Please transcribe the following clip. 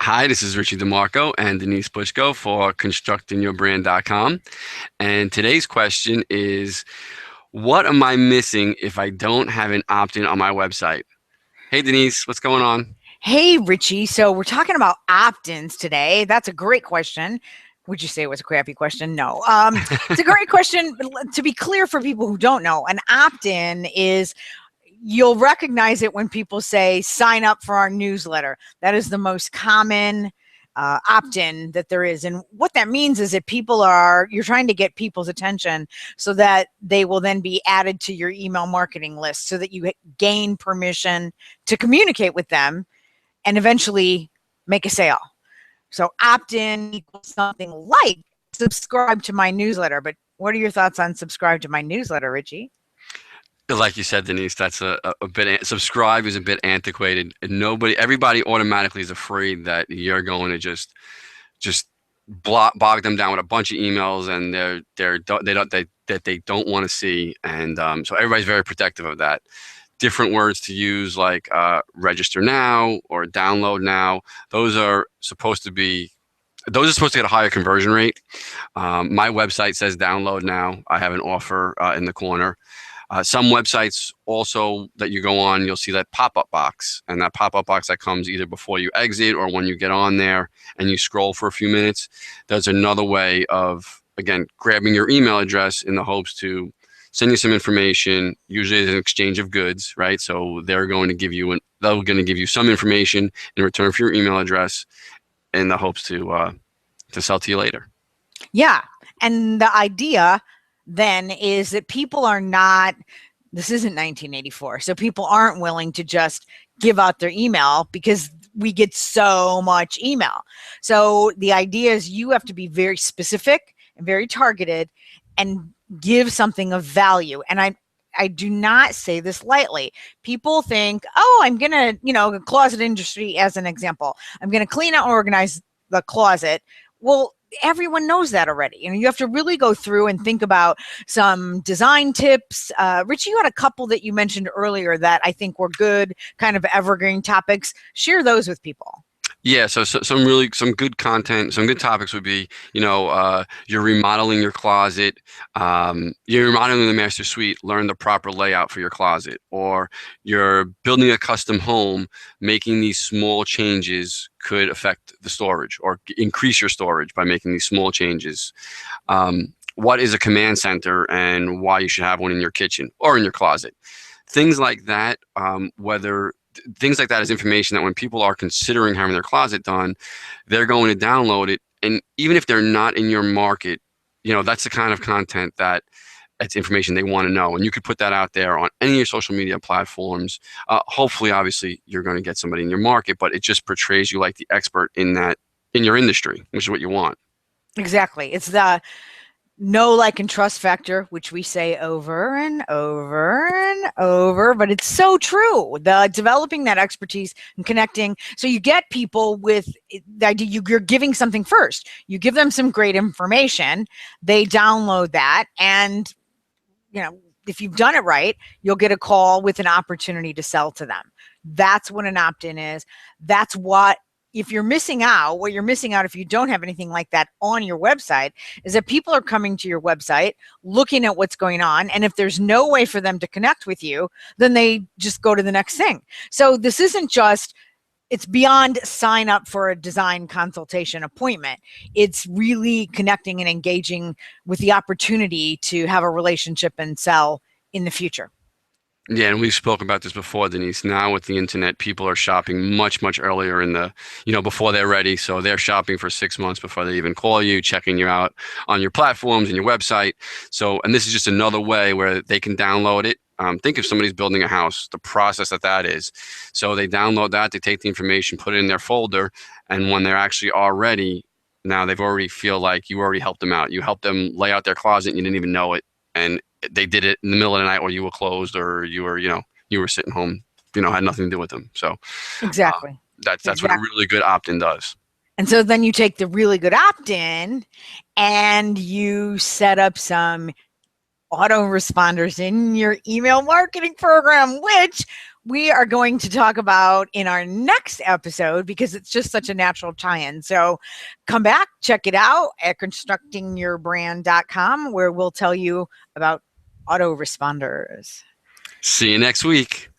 Hi, this is Richie DeMarco and Denise Bushko for constructingyourbrand.com. And today's question is, what am I missing if I don't have an opt-in on my website? Hey, Denise, what's going on? Hey, Richie. So we're talking about opt-ins today. That's a great question. Would you say it was a crappy question? No. It's a great question. To be clear for people who don't know, an opt-in is you'll recognize it when people say sign up for our newsletter. That is the most common opt-in that there is. And what that means is that you're trying to get people's attention so that they will then be added to your email marketing list so that you gain permission to communicate with them and eventually make a sale. So opt-in equals something like subscribe to my newsletter. But what are your thoughts on subscribe to my newsletter, Richie? Like you said, Denise, that's a bit, subscribe is a bit antiquated. Everybody automatically is afraid that you're going to just bog them down with a bunch of emails and they don't want to see. And so everybody's very protective of that. Different words to use like register now or download now. Those are supposed to be those are supposed to get a higher conversion rate. My website says download now. I have an offer in the corner. Some websites also that you go on, you'll see that pop-up box, and that pop-up box that comes either before you exit or when you get on there and you scroll for a few minutes. There's another way of, again, grabbing your email address in the hopes to send you some information. Usually it's an exchange of goods, right? So they're going to give you some information in return for your email address in the hopes to sell to you later. Yeah. And the idea then is that people are not, this isn't 1984, so people aren't willing to just give out their email because we get so much email. So the idea is you have to be very specific and very targeted and give something of value. And I do not say this lightly. People think, oh, I'm going to, the closet industry as an example, I'm going to clean out and organize the closet. Well, everyone knows that already. You have to really go through and think about some design tips. Richie, you had a couple that you mentioned earlier that I think were good kind of evergreen topics. Share those with people. Yeah, so some good content, some good topics would be, you're remodeling your closet, you're remodeling the master suite, learn the proper layout for your closet, or you're building a custom home, making these small changes could affect the storage or increase your storage by making these small changes. What is a command center and why you should have one in your kitchen or in your closet? Things like that, things like that is information that when people are considering having their closet done, they're going to download it. And even if they're not in your market, that's the kind of content that's information they want to know. And you could put that out there on any of your social media platforms. Hopefully, obviously, you're going to get somebody in your market, but it just portrays you like the expert in your industry, which is what you want. Exactly. It's the know, like, and trust factor, which we say over and over and over, but it's so true. The developing that expertise and connecting. So you get people with the idea you're giving something first. You give them some great information, they download that, and if you've done it right, you'll get a call with an opportunity to sell to them. That's what an opt-in is. That's what if you're missing out, what you're missing out if you don't have anything like that on your website is that people are coming to your website, looking at what's going on. And if there's no way for them to connect with you, then they just go to the next thing. So this isn't just, it's beyond sign up for a design consultation appointment. It's really connecting and engaging with the opportunity to have a relationship and sell in the future. Yeah, and we've spoken about this before, Denise. Now with the internet, people are shopping much, much earlier before they're ready. So they're shopping for 6 months before they even call you, checking you out on your platforms and your website. So, and this is just another way where they can download it. Think if somebody's building a house, the process that is. So they download that, they take the information, put it in their folder, and when they're actually all ready, now they've already feel like you already helped them out. You helped them lay out their closet and you didn't even know it. And they did it in the middle of the night, or you were closed, or you were sitting home, had nothing to do with them. So Exactly. that's Exactly. what a really good opt-in does. And so then you take the really good opt-in and you set up some autoresponders in your email marketing program, which we are going to talk about in our next episode, because it's just such a natural tie-in. So come back, check it out at constructingyourbrand.com, where we'll tell you about autoresponders. See you next week.